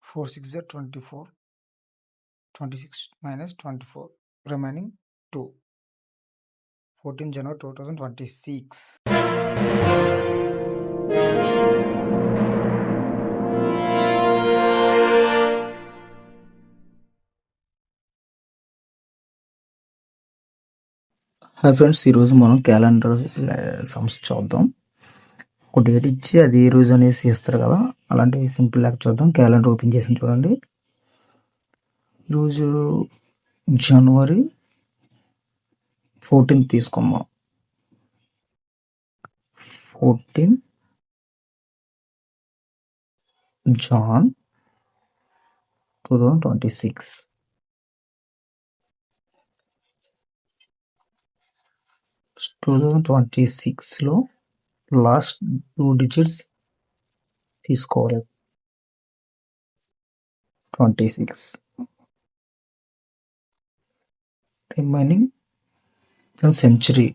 4 6 are 24. 26 minus 24. Remaining 2. 14 January 2026. Hi friends, ఈరోజు మనం calendar sums చూద్దాం. ఒక డేట్ ఇచ్చి అది ఏ రోజు అనేసి ఇస్తారు కదా, అలాంటి సింపుల్ లాగా చూద్దాం. క్యాలెండర్ ఓపెన్ చేసి చూడండి. ఈరోజు జనవరి 14 తీసుకుందాం. 14 జాన్ 2026. 2026లో లాస్ట్ 2 digits తీసుకోవాలి. 26 రిమైనింగ్ సెంచరీ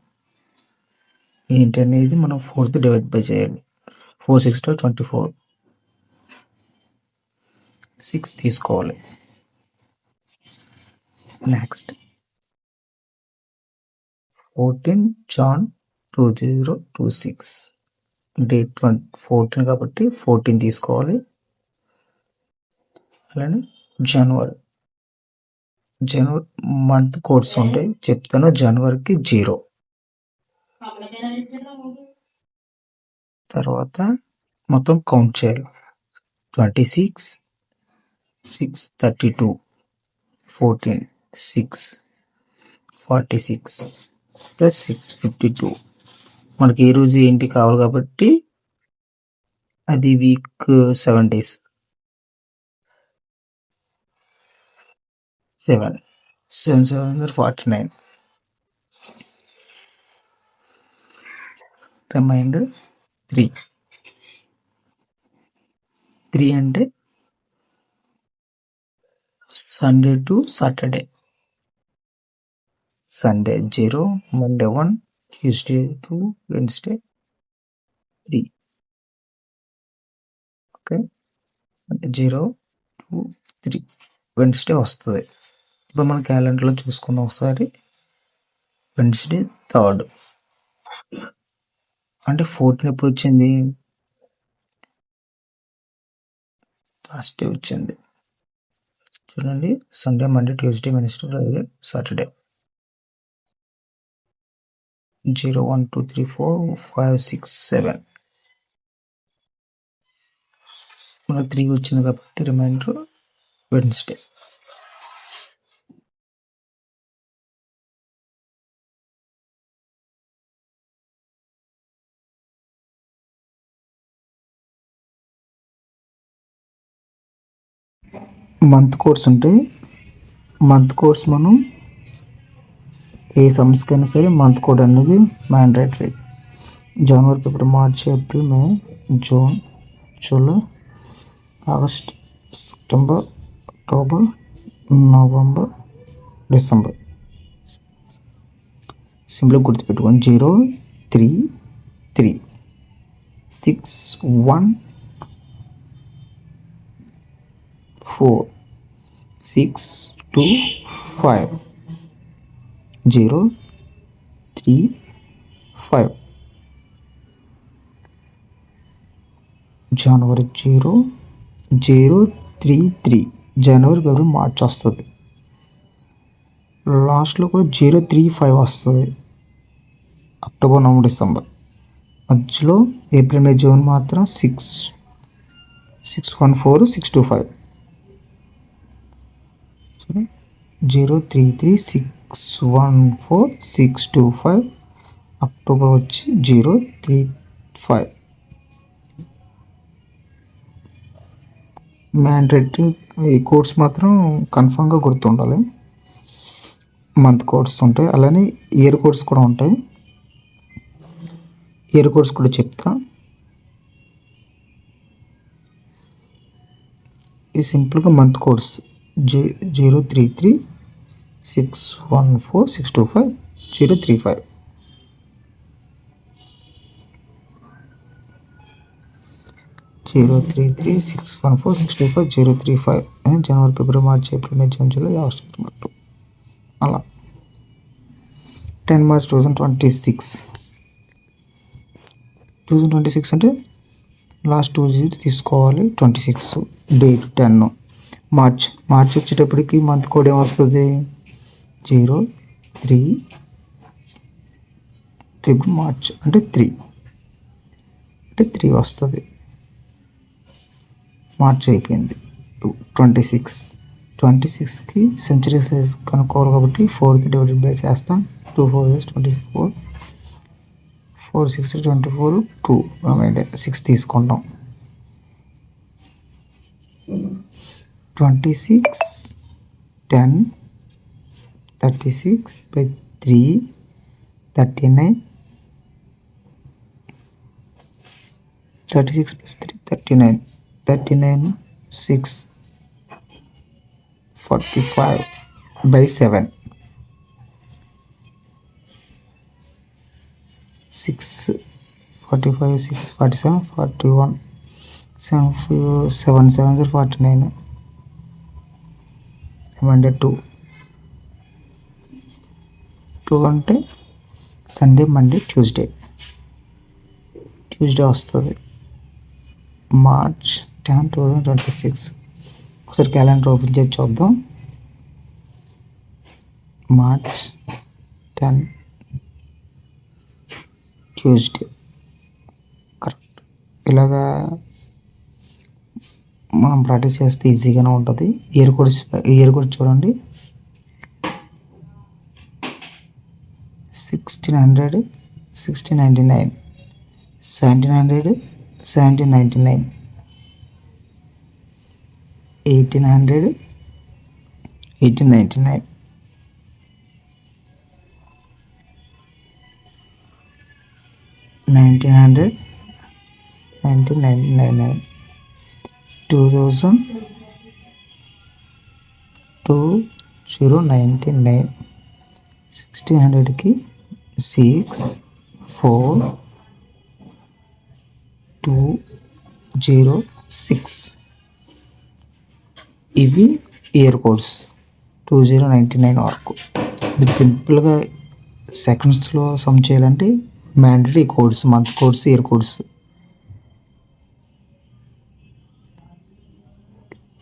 ఏంటి అనేది మనం 4th డివైడ్ బై చేయాలి. 4 6 24. 6 తీసుకోవాలి. నెక్స్ట్ 14 జాన్ 2026 డేట్ 14 కాబట్టి 14 తీసుకోవాలి. అలానే జనవరి మంత్ కోడ్స్ ఉంటాయి చెప్తాను. జనవరికి 0, తర్వాత మొత్తం కౌంట్ చేయాలి. 26 6 32 14 6 46 ప్లస్ 6 52. మనకి ఏ రోజు ఏంటి కావాలి కాబట్టి అది వీక్ 7 days. 7 7 49. రిమైండర్ 3 అంటే Sunday to Saturday. Sunday 0, Monday 1, Tuesday 2, Wednesday 3. Okay, అంటే 0 2 3 వెన్స్డే వస్తుంది. ఇప్పుడు మన క్యాలెండర్లో చూసుకుందాం ఒకసారి. వెన్స్డే 3rd అంటే 14 ఎప్పుడు వచ్చింది? థర్స్డే వచ్చింది. చూడండి, Sunday, Monday, Tuesday, Wednesday, Friday, Saturday. 0 1 2 3 4 5 6 7. మనకు 3 వచ్చింది కాబట్టి రిమైండర్ వెన్స్డే. మంత్ కోర్స్ ఉంటాయి. మంత్ కోర్స్ మనం ఏ సంస్థకైనా సరే మంత్ కోడ్ అనేది మ్యాండేటరీ. జనవరి, ఫిబ్రవరి, March, April, May, June, July, August, September, October, November, December. సింపుల్గా గుర్తుపెట్టుకోండి. 0 3 3 6 1 4 6 2 5 0 3 5. జనవరి 0 0 3 3. జనవరి, ఫిబ్రవరి, మార్చ్ వస్తుంది. లాస్ట్లో కూడా 0 3 5 వస్తుంది. October, November, December. మధ్యలో ఏప్రిల్, మే, జూన్ మాత్రం 6 1 4 6 2 5. 0 3 3 6 1 4 6 2 5. అక్టోబర్ వచ్చి 0 3 5. మ్యాండేటరీ ఈ కోడ్స్ మాత్రం కన్ఫామ్గా గుర్తుండాలి. మంత్ కోడ్స్ ఉంటాయి, అలానే ఇయర్ కోడ్స్ కూడా ఉంటాయి. ఇయర్ కోడ్స్ కూడా చెప్తా. ఈ సింపుల్గా మంత్ కోడ్స్ 0 3 3 6 1 4 6 2 5 0 3 5. 033614625 035 జనవరి ఫిబ్రవరి మార్చి April May June July August September October అలా 10 మార్చ్ 2026 అంటే లాస్ట్ 2 digits తీసుకోవాలి. 26 డేట్ 10 మార్చ్ వచ్చేటప్పటికి మంత్ కోడ్ ఏమొస్తుంది 03 ఫిబ్రవరి మార్చ్ అంటే 3 వస్తుంది. మార్చ్ అయిపోయింది. 26కి సెంచరీ సైజ్ కనుక్కోవాలి కాబట్టి 4th డివైడెడ్ బై చేస్తాం. 2 4 24 4 6 24 2 6 తీసుకుంటాం. 26 10 36 by 3 39 36 plus 3 39 6 45 by 7 6 45 6 47 41 7 7 49 రిమైండర్ 2 అంటే సండే మండే ట్యూస్డే వస్తుంది. మార్చ్ 10 2026 ఒకసారి క్యాలెండర్ ఓపెన్ చేసి చూద్దాం. March 10 Tuesday correct. ఇలాగా మనం ప్రాక్టీస్ చేస్తే ఈజీగానే ఉంటుంది. ఇయర్ కోడ్స్ చూడండి. 1600 1699 1700 1799 1800 1899 1900 1999 2000 2099 1600కి 6 4 2 0 6 ఇవి ఇయర్ కోడ్స్ 2099 వరకు. మీరు సింపుల్గా సెకండ్స్లో సమ్ చేయాలంటే mandatory codes, month codes, year codes.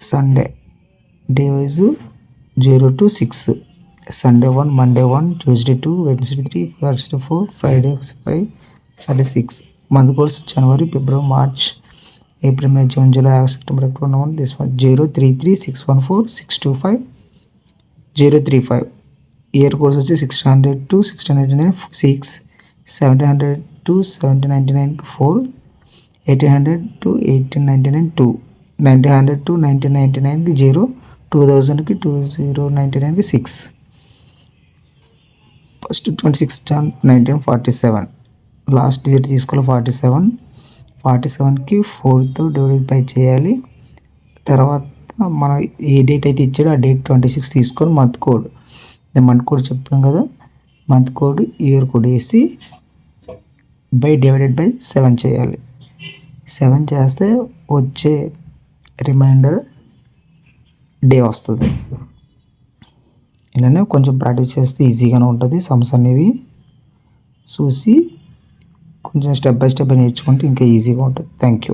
Sunday day wise 0 to 6 Sunday 1 Monday 1 Tuesday 2 Wednesday 3 Thursday 4 Friday 5 Saturday 6. Month codes జనవరి ఫిబ్రవరి March April May June July August September October November this 033614625 035. Year codes వచ్చి 600 to 1699 6 700 to 1799 4 1800 to 1899 2 1900 to 1999 0 2000కి 2099కి 6 first 26 Jan 1947 last digit తీసుకోవాలి 47కి 4తో divide by చేయాలి. తర్వాత మనం ఏ date అయితే ఇచ్చాడో ఆ date 26 తీసుకొని మంత్ కోడ్ చెప్పాం కదా, మంత్ కోడ్ ఇయర్ కోడ్ వేసి బై డివైడెడ్ బై 7 చేయాలి. 7 చేస్తే వచ్చే రిమైండర్ డే వస్తుంది. ఇలానే కొంచెం ప్రాక్టీస్ చేస్తే ఈజీగానే ఉంటుంది. సమ్స్ అనేవి చూసి కొంచెం స్టెప్ బై స్టెప్ నేర్చుకుంటే ఇంకా ఈజీగా ఉంటుంది. Thank you.